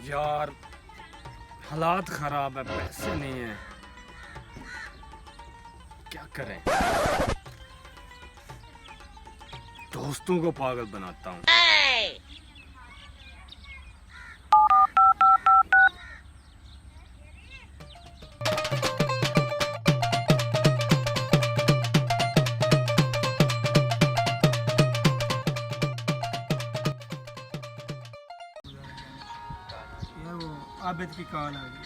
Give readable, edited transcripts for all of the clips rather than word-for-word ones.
यार हालात खराब है, पैसे नहीं है, क्या करें। दोस्तों को पागल बनाता हूँ। यार वो आबिद की कॉल आ गई।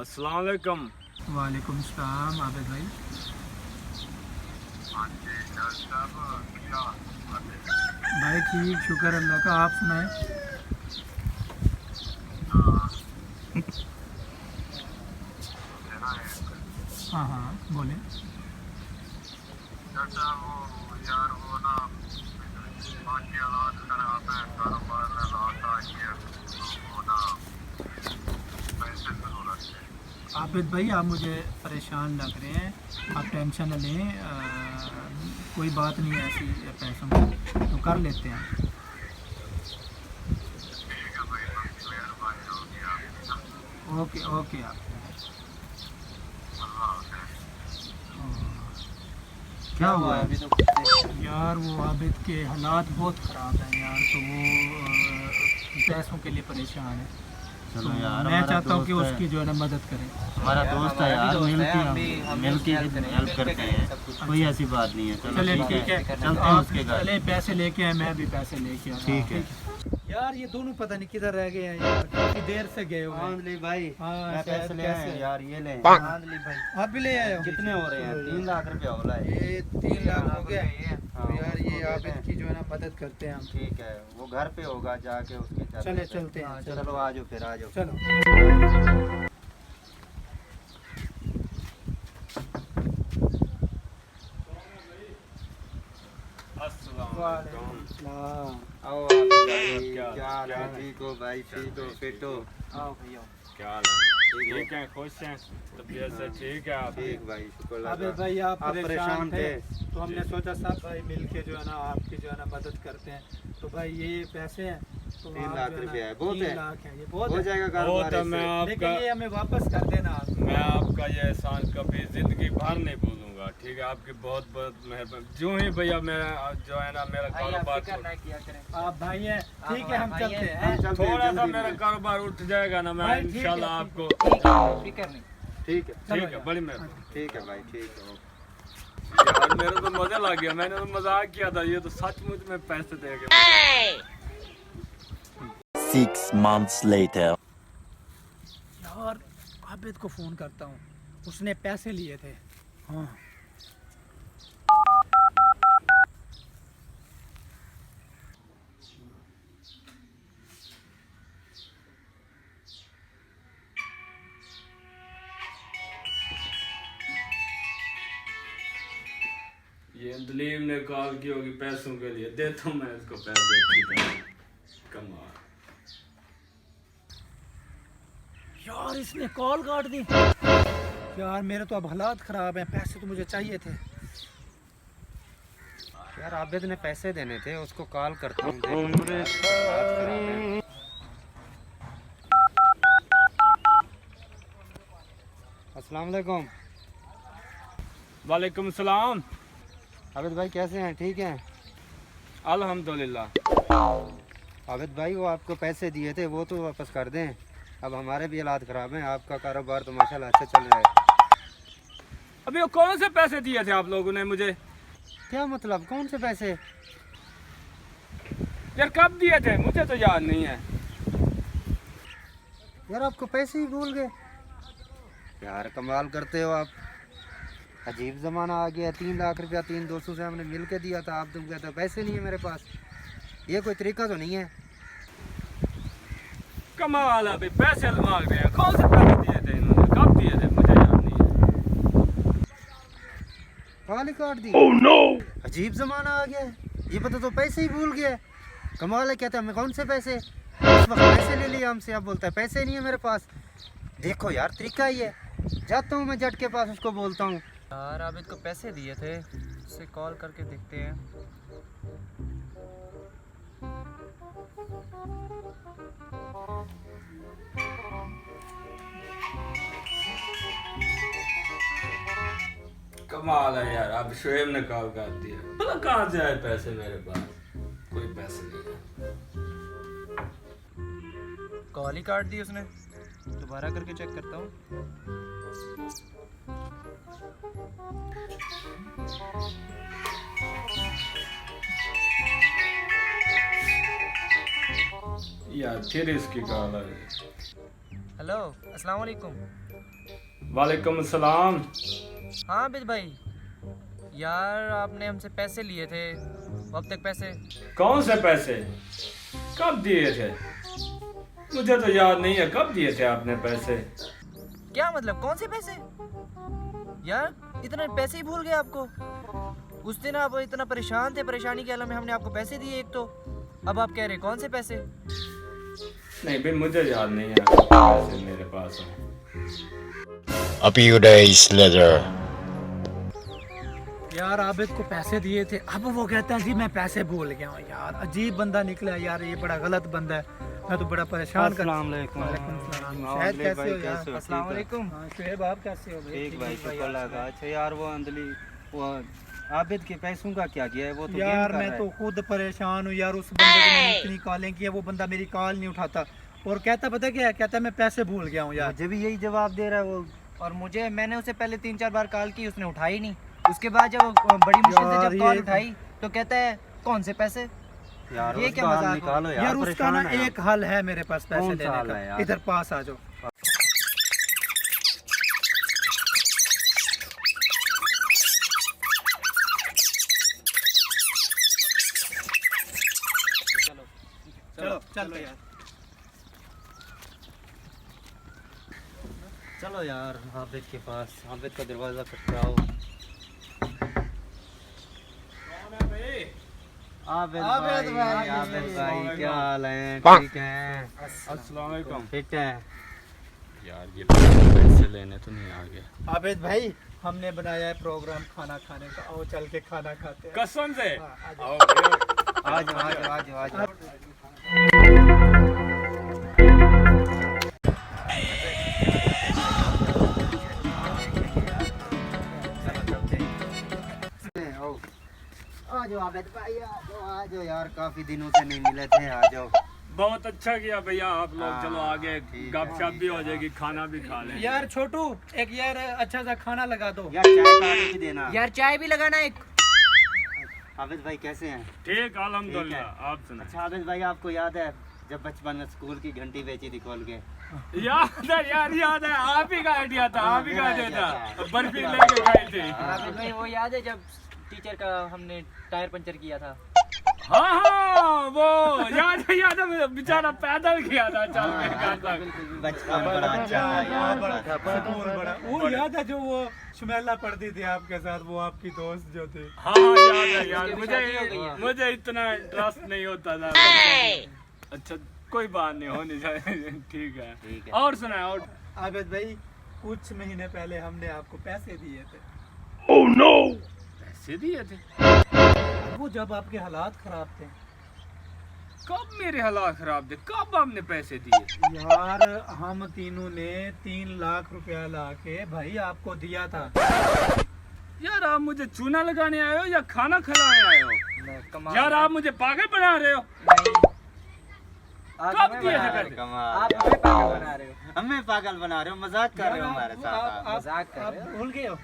अस्सलाम वालेकुम। वालेकुम सलाम आबिद भाई। भाई ठीक, शुक्र अल्लाह का, आप सुनाएं। हाँ हाँ बोलें। आबिद भाई आप मुझे परेशान लग रहे हैं, आप टेंशन न लें, कोई बात नहीं है ऐसी पैसों की, तो कर लेते हैं। ओके ओके आप क्या हुआ अभी तो? यार वो आबिद के हालात बहुत ख़राब हैं यार, तो वो पैसों के लिए परेशान है। चलो तो यार, मैं हमारा चाहता हूँ कि दोस्त है। उसकी जो है ना मदद करें। हमारा दोस्त है यार, मिल के हेल्प करते हैं, कोई ऐसी बात नहीं है। चलो चले ठीक है, चलते हैं आप उसके घर। चले, पैसे लेके आए, मैं भी पैसे लेके आया। ठीक है। यार ये दोनों पता नहीं किधर रह गए हैं यार, काफी देर से गए हुए हैं। आंधली भाई, हाँ, मैं शायद पैसे ले कैसे? आए यार, ये ले। आंधली भाई आप भी ले आए हो? कितने हो रहे हैं? 3 लाख रुपया हो रहा है। ये 3 लाख हो गया। हाँ, तो यार ये उसको आबिद दे की जो है ना मदद करते हैं हम। ठीक है, वो घर पे होगा, जाके उसके घर चले पे। चलते हैं, हाँ, चलो। चलो आ जाओ, फिर आ जाओ। चलो। अस्सलाम वालेकुम। आओ आप भाई, क्या क्या हाल है? हाल है? ठीक हो भाई? ठीक हो? फिट हो? आओ भैया। क्या हाल है? ठीक है, खुश हैं, तबीयत से ठीक है आप? ठीक भाई, शुक्र आबिद लगा। भाई आप परेशान थे, थे। तो हमने सोचा सब भाई मिलके जो है ना आपकी जो है ना मदद करते हैं। तो भाई ये पैसे हैं, तो 3 आप लाख जो है ना, रुपया है, बहुत 3 है। लाख है, ये बहुत हो है। जाएगा वो कारोबार तो इससे। मैं लेकिन आपका ये हमें वापस कर देना आप। मैं आपका ये एहसान कभी जिंदगी भर नहीं भूलूंगा। ठीक है, आपकी बहुत बहुत मेहरबानी। जो ही भैया मेरा जो है ना मेरा कारोबार आप भाई हैं, ठीक है, हम चलते हम हैं। चलते हैं, थोड़ा सा जल्दी मेरा में। कारोबार उठ जाएगा ना, मैं भाई, ठीक है, इंशाल्लाह ठीक आपको ठीक है, चलो ठीक है, यार। बड़ी मेहरबानी। ठीक है भाई, ठीक है। यार मेरा तो मजा लग गया, मैंने तो मजाक किया था, ये तो सचमुच में पैसे दे गए। 6 months later. यार आबिद को फ़ोन करता हूँ, उसने पैसे लिए थे। हाँ ये दलीम ने कॉल की होगी पैसों के लिए, देता हूँ मैं इसको पैसे। कमाल। यार इसने कॉल काट दी। यार मेरे तो अब हालात ख़राब हैं, पैसे तो मुझे चाहिए थे। यार आबिद ने पैसे देने थे, उसको कॉल करता हूँ। अस्सलाम वालेकुम। वालेकुम सलाम। आबिद भाई कैसे हैं? ठीक हैं? अल्हम्दुलिल्लाह। आबिद भाई वो आपको पैसे दिए थे, वो तो वापस कर दें। अब हमारे भी हालात ख़राब हैं, आपका कारोबार तो माशाल्लाह अच्छा चल रहा है। अभी वो कौन से पैसे दिए थे आप लोगों ने मुझे? क्या मतलब, कौन से पैसे? यार कब दिए थे, मुझे तो याद नहीं है। यार आपको पैसे ही भूल गए? यार कमाल करते हो आप, अजीब ज़माना आ गया। 3 लाख रुपया 3 दोस्तों से हमने मिल के दिया था, आप तुम कहते हो पैसे नहीं है मेरे पास। ये कोई तरीका तो नहीं है। कमाल है, अभी पैसे मांग रहे हैं। कौन से पैसे दिए थे इन्होंने, कब दिए थे, मुझे याद नहीं है। कॉल ही काट दी। Oh no! अजीब ज़माना आ गया है, ये पता तो पैसे ही भूल गया। कमाल है, कहता है हमें कौन से पैसे, उस वक्त पैसे ले लिए हमसे, अब बोलता है पैसे नहीं है मेरे पास। देखो यार तरीका ही है। जाता हूँ मैं जट के पास, उसको बोलता हूँ। यार आबिद को पैसे दिए थे, उससे कॉल करके देखते हैं। कमाल है यार, अब शोएब ने कॉल कर दिया। भला कहाँ से आए पैसे मेरे पास? कोई पैसे नहीं है। कॉल ही काट दी उसने। दोबारा करके चेक करता हूँ। यार फिर इसकी कॉल है। हेलो, अस्सलाम वालेकुम। वालेकुम अस्सलाम। हाँ आबिद भाई, यार आपने हमसे पैसे लिए थे, अब तक पैसे? कौन से पैसे? कब दिए थे? मुझे तो याद नहीं है, कब दिए थे आपने पैसे? क्या मतलब, कौन से पैसे? यार इतने पैसे ही भूल गए आपको? उस दिन आप इतना परेशान थे, परेशानी के आलम में हमने आपको पैसे दिए एक तो, अब आप कह रहे कौन से पैसे? नहीं भाई, मुझे याद नहीं है पैसे मेरे पास हैं। A few days later. यार आबिद को पैसे दिए थे, अब वो कहता है जी मैं पैसे भूल गया हूँ। यार अजीब बंदा निकला यार, ये बड़ा गलत बंदा है। मैं तो बड़ा परेशान कर। अस्सलाम वालेकुम। शायद कैसे हो यार? अस्सलाम वालेकुम। हाँ शोएब, आप कैसे हो भाई? ठीक भाई, शुक्र लगा। अच्छा यार, वो अंदली वो आबिद के पैसों का क्या किया है? वो तो यार मैं तो खुद परेशान हूँ यार, उस बंदे को मैंने इतनी कॉलें की है, वो बंदा मेरी कॉल नहीं उठाता और कहता पता क्या है, कहता मैं पैसे भूल गया हूँ यार। मुझे भी यही जवाब दे रहा है वो। और मैंने उसे पहले 3-4 बार कॉल की, उसने उठाई नहीं। उसके बाद जब बड़ी मुश्किल से जब कॉल उठाई तो कहता है कौन से पैसे? यार ये उसका क्या हल मजाक निकालो यार उसका परेशान ना है एक हल है मेरे पास पैसे कौन सा देने हल है का। यार? इधर पास आ जाओ। चलो चलो यार, चलो यार आबिद के पास, आबिद का दरवाजा खटखटाओ। आबिद भाई, आबिद भाई क्या हाल है? ठीक है? अस्सलाम वालेकुम। फिट है? यार ये पैसे लेने तो नहीं आ गया। आबिद भाई हमने बनाया है प्रोग्राम खाना खाने का, आओ चल के खाना खाते हैं। कसम से? हाँ, आ जाओ। आओ फिर। आ जाओ आ जाओ आ जाओ आ जाओ। आ जाओ आबिद भाई, आ जाओ यार, काफी दिनों से नहीं मिले थे, आ जाओ। बहुत अच्छा किया भैया आप लोग। चलो आगे ठीक गपशप भी हो जाएगी, खाना भी खा लेंगे। यार छोटू एक यार अच्छा सा खाना लगा दो। यार चाय का ऑर्डर भी देना। यार चाय भी लगाना एक। आबिद भाई कैसे हैं? ठीक अल्हम्दुलिल्लाह, ठीक है। आप सुनाए। अच्छा आबिद भाई, आपको याद है जब बचपन में स्कूल की घंटी बेची थी खोल के? याद है यार, याद है, आप ही का आइडिया था, आप ही का आइडिया था। हाँ। बर्फी लेके खाई थी। आबिद भाई वो याद है जब टीचर का हमने टायर पंचर किया था? हाँ हाँ वो याद है, बेचारा पैदल किया था चल के घर तक। बचपन बड़ा अच्छा था यार, बड़ा वो याद है जो वो शुमेला पढ़ती थी आपके साथ, वो आपकी दोस्त जो थे। हाँ याद है यार, उसकी भी शादी हो गई है। मुझे इतना इंटरेस्ट नहीं होता था। अच्छा कोई बात नहीं, होनी चाहिए। ठीक है, ठीक है। और सुनाए। और आबिद भाई कुछ महीने पहले हमने आपको पैसे दिए थे। पैसे दिए थे? वो जब आपके हालात खराब थे। कब मेरे हालात खराब थे? कब आपने पैसे दिए? यार हम तीनों ने 3 लाख रुपया ला के भाई आपको दिया था। यार आप मुझे चूना लगाने आए हो या खाना खिलाने आए हो? कमाल। यार आप मुझे पागल बना रहे हो। आप कब हमें दिए थे बना रहे पैसे? हो, कमाल आप यार। हमें पागल बना रहे हो। हमें पागल बना रहे हो, मजाक कर रहे हो हमारे साथ आप। मजाक कर रहे आप हो? भूल गए हो?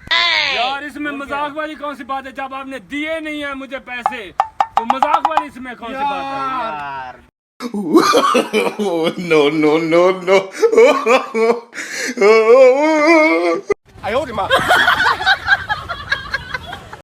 यार इसमें मजाक वाली कौन सी बात है? जब आपने दिए नहीं है मुझे पैसे तो मजाक वाली इसमें कौन सी बात है? यार No, no, no, no. I owed him up.